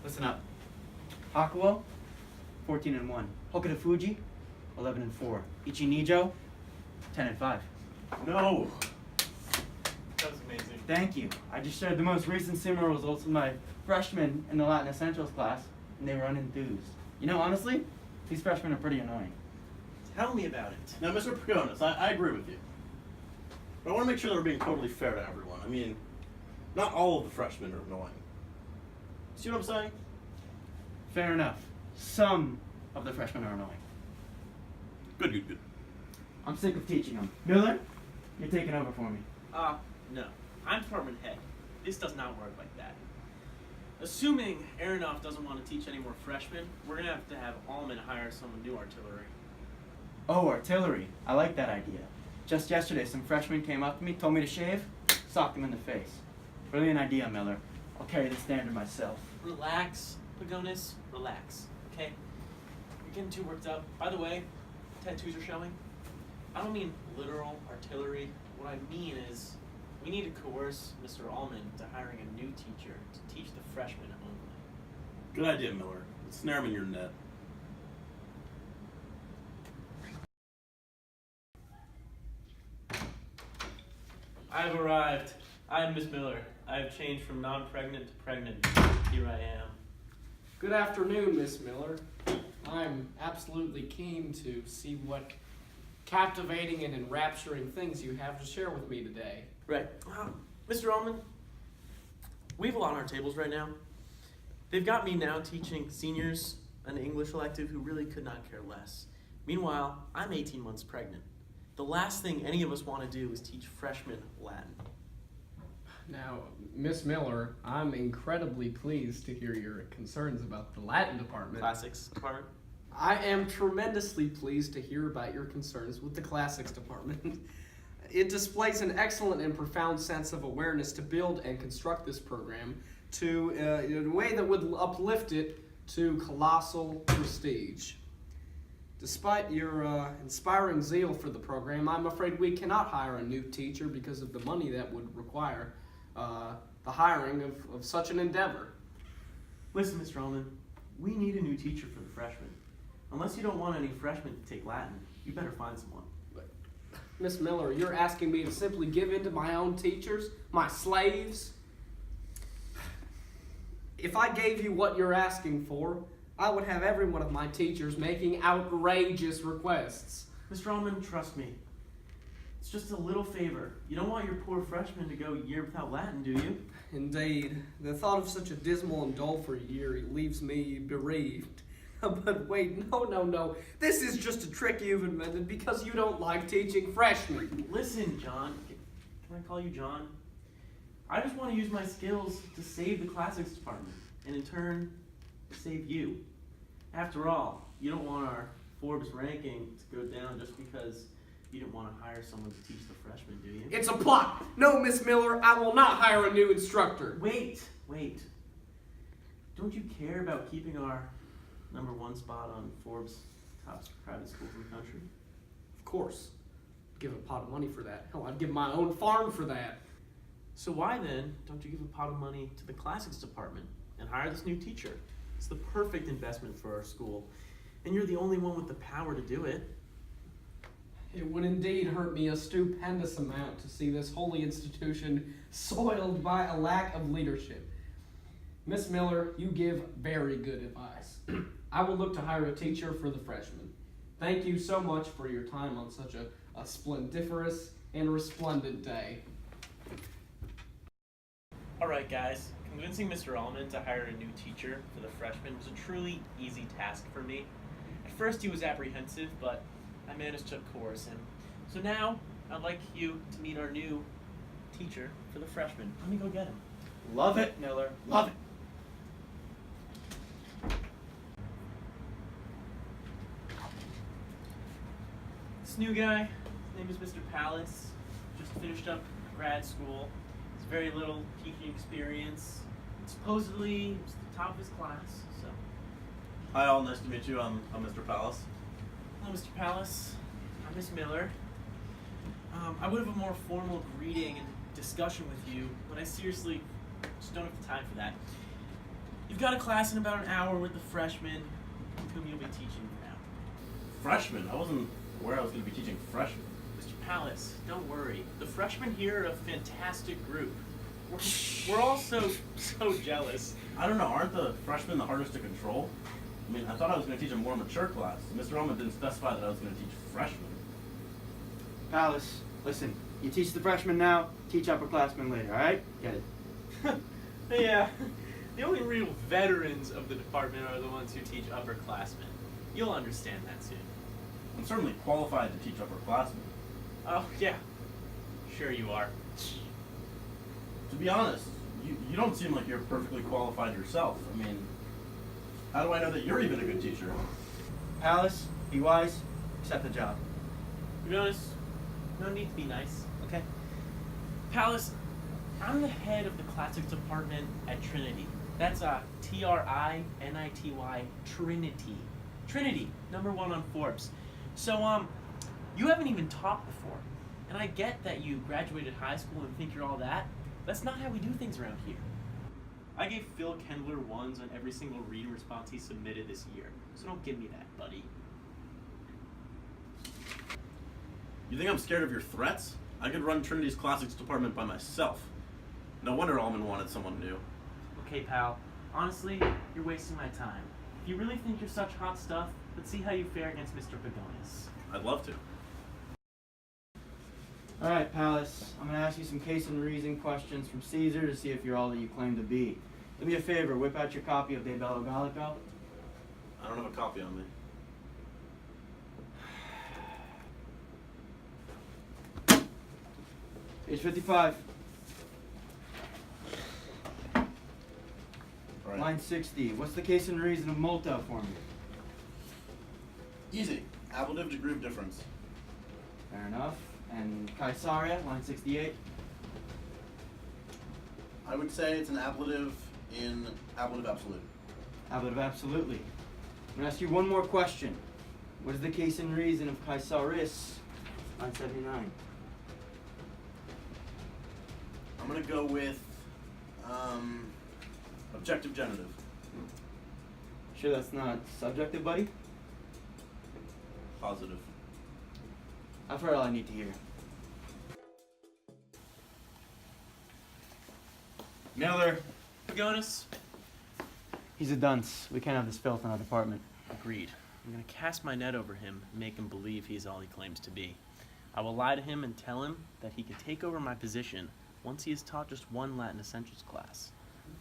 Listen up. Hakuo, 14-1. Hokuto Fuji, 11-4. Ichi-Nijo, 10-5. No. That was amazing. Thank you. I just shared the most recent sumo results with my freshmen in the Latin Essentials class, and they were unenthused. You know, honestly, these freshmen are pretty annoying. Tell me about it. Now, Mr. Pagonis, I agree with you. But I want to make sure that we're being totally fair to everyone. I mean, not all of the freshmen are annoying. See what I'm saying? Fair enough. Some of the freshmen are annoying. Good. I'm sick of teaching them. Miller, you're taking over for me. No. I'm department head. This does not work like that. Assuming Aronoff doesn't want to teach any more freshmen, we're going to have Allman hire someone new artillery. Oh, artillery. I like that idea. Just yesterday, some freshmen came up to me, told me to shave, socked them in the face. Brilliant idea, Miller. I'll carry the standard myself. Relax, Pagonis. Relax, okay? You're getting too worked up. By the way, tattoos are showing. I don't mean literal artillery. What I mean is we need to coerce Mr. Allman to hiring a new teacher to teach the freshmen only. Good idea, Miller. Snare him in your net. I've arrived. I'm Miss Miller. I have changed from non-pregnant to pregnant. Here I am. Good afternoon, Miss Miller. I'm absolutely keen to see what captivating and enrapturing things you have to share with me today. Right. Mr. Allman, we have a lot on our tables right now. They've got me now teaching seniors an English elective who really could not care less. Meanwhile, I'm 18 months pregnant. The last thing any of us want to do is teach freshmen Latin. Now, Miss Miller, I'm incredibly pleased to hear your concerns about the Latin department. Classics department. I am tremendously pleased to hear about your concerns with the classics department. It displays an excellent and profound sense of awareness to build and construct this program in a way that would uplift it to colossal prestige. Despite your inspiring zeal for the program, I'm afraid we cannot hire a new teacher because of the money that would require the hiring of such an endeavor. Listen, Mr. Allman, we need a new teacher for the freshmen. Unless you don't want any freshmen to take Latin, you better find someone. Miss Miller, you're asking me to simply give in to my own teachers, my slaves? If I gave you what you're asking for, I would have every one of my teachers making outrageous requests. Mr. Allman, trust me. It's just a little favor. You don't want your poor freshmen to go a year without Latin, do you? Indeed, the thought of such a dismal and doleful year leaves me bereaved. But wait, no. This is just a trick you've invented because you don't like teaching freshmen. Listen, John. Can I call you John? I just want to use my skills to save the classics department, and in turn, save you. After all, you don't want our Forbes ranking to go down just because you didn't want to hire someone to teach the freshmen, do you? It's a plot. No, Miss Miller, I will not hire a new instructor. Wait. Don't you care about keeping our #1 spot on Forbes' top private schools in the country? Of course. I'd give a pot of money for that. Hell, I'd give my own farm for that. So why then don't you give a pot of money to the classics department and hire this new teacher? It's the perfect investment for our school, and you're the only one with the power to do it. It would indeed hurt me a stupendous amount to see this holy institution soiled by a lack of leadership. Miss Miller, you give very good advice. I will look to hire a teacher for the freshmen. Thank you so much for your time on such a splendiferous and resplendent day. Alright guys, convincing Mr. Allman to hire a new teacher for the freshmen was a truly easy task for me. At first he was apprehensive, but I managed to coerce him. So now, I'd like you to meet our new teacher for the freshmen. Let me go get him. Love it, Miller. Love it. This new guy, his name is Mr. Palace, just finished up grad school. He's very little teaching experience. Supposedly, he was the top of his class, so. Hi all, nice to meet you. I'm Mr. Palace. Hello, Mr. Palace. I'm Miss Miller. I would have a more formal greeting and discussion with you, but I seriously just don't have the time for that. You've got a class in about an hour with the freshmen whom you'll be teaching now. Freshmen? I wasn't aware I was going to be teaching freshmen. Mr. Palace, don't worry. The freshmen here are a fantastic group. We're all so jealous. I don't know, aren't the freshmen the hardest to control? I mean, I thought I was going to teach a more mature class. Mr. Ullman didn't specify that I was going to teach freshmen. Palace, listen, you teach the freshmen now, teach upperclassmen later, alright? Get it? Yeah, the only real veterans of the department are the ones who teach upperclassmen. You'll understand that soon. I'm certainly qualified to teach upperclassmen. Oh, yeah. Sure you are. To be honest, you don't seem like you're perfectly qualified yourself. I mean, how do I know that you're even a good teacher? Palace, be wise, accept the job. To be honest, no need to be nice, okay? Palace, I'm the head of the classics department at Trinity. That's Trinity. Trinity. Trinity, #1 on Forbes. So, you haven't even taught before. And I get that you graduated high school and think you're all that. That's not how we do things around here. I gave Phil Kendler 1s on every single reading response he submitted this year. So don't give me that, buddy. You think I'm scared of your threats? I could run Trinity's classics department by myself. No wonder Ullman wanted someone new. Okay, pal. Honestly, you're wasting my time. If you really think you're such hot stuff, let's see how you fare against Mr. Pagonis. I'd love to. Alright, Palace, I'm gonna ask you some case and reason questions from Caesar to see if you're all that you claim to be. Do me a favor, whip out your copy of De Bello Gallico. I don't have a copy on me. Page 55. All right. Line 60. What's the case and reason of multa for me? Easy. Ablative degree of difference. Fair enough. And Caesarea, line 68. I would say it's an ablative in ablative absolute. Ablative absolutely. I'm gonna ask you one more question. What is the case and reason of Caesaris, line 79? I'm gonna go with objective genitive. Sure that's not subjective, buddy? Positive. I've heard all I need to hear. Miller. Pagonis? He's a dunce. We can't have this filth in our department. Agreed. I'm gonna cast my net over him and make him believe he's all he claims to be. I will lie to him and tell him that he can take over my position once he has taught just one Latin Essentials class.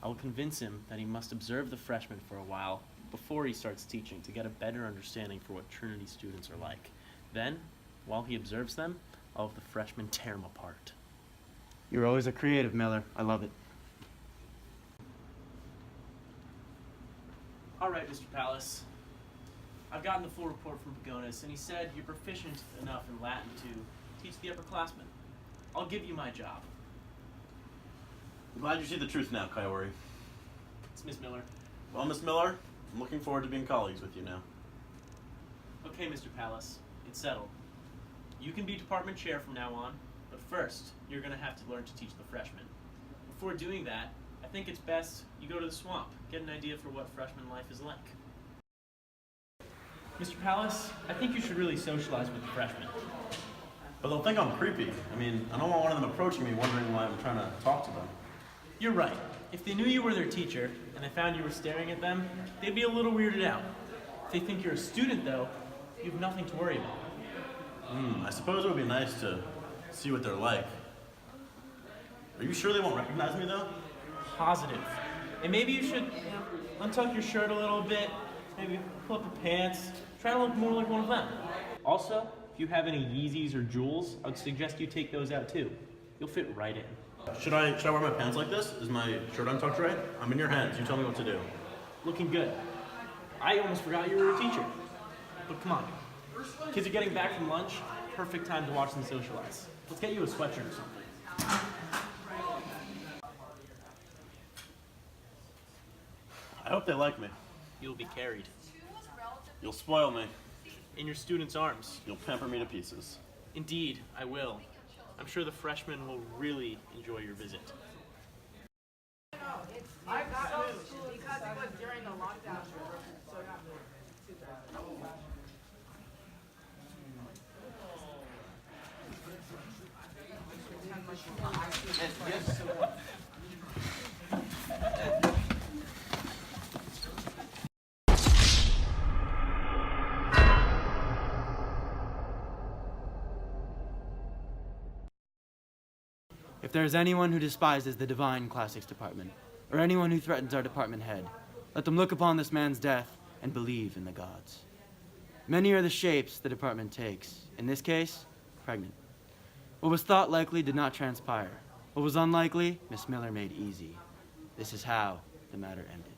I will convince him that he must observe the freshmen for a while before he starts teaching to get a better understanding for what Trinity students are like. Then, while he observes them, I'll have the freshmen tear him apart. You're always a creative, Miller. I love it. All right, Mr. Palace. I've gotten the full report from Pagonis, and he said you're proficient enough in Latin to teach the upperclassmen. I'll give you my job. I'm glad you see the truth now, Kaiori. It's Miss Miller. Well, Miss Miller, I'm looking forward to being colleagues with you now. Okay, Mr. Palace, it's settled. You can be department chair from now on, but first, you're gonna have to learn to teach the freshmen. Before doing that, I think it's best you go to the swamp, get an idea for what freshman life is like. Mr. Palace, I think you should really socialize with the freshmen. But they'll think I'm creepy. I mean, I don't want one of them approaching me wondering why I'm trying to talk to them. You're right. If they knew you were their teacher, and they found you were staring at them, they'd be a little weirded out. If they think you're a student, though, you have nothing to worry about. I suppose it would be nice to see what they're like. Are you sure they won't recognize me, though? Positive. And maybe you should, untuck your shirt a little bit, maybe pull up your pants, try to look more like one of them. Also, if you have any Yeezys or Jewels, I would suggest you take those out too. You'll fit right in. Should I wear my pants like this? Is my shirt untucked right? I'm in your hands. You tell me what to do. Looking good. I almost forgot you were a teacher. But come on. Kids are getting back from lunch. Perfect time to watch them socialize. Let's get you a sweatshirt or something. I hope they like me. You'll be carried. You'll spoil me. In your students' arms. You'll pamper me to pieces. Indeed, I will. I'm sure the freshmen will really enjoy your visit. I got moved because it was during the lockdown. So I got moved. If there is anyone who despises the divine classics department, or anyone who threatens our department head, let them look upon this man's death and believe in the gods. Many are the shapes the department takes. In this case, pregnant. What was thought likely did not transpire. What was unlikely, Miss Miller made easy. This is how the matter ended.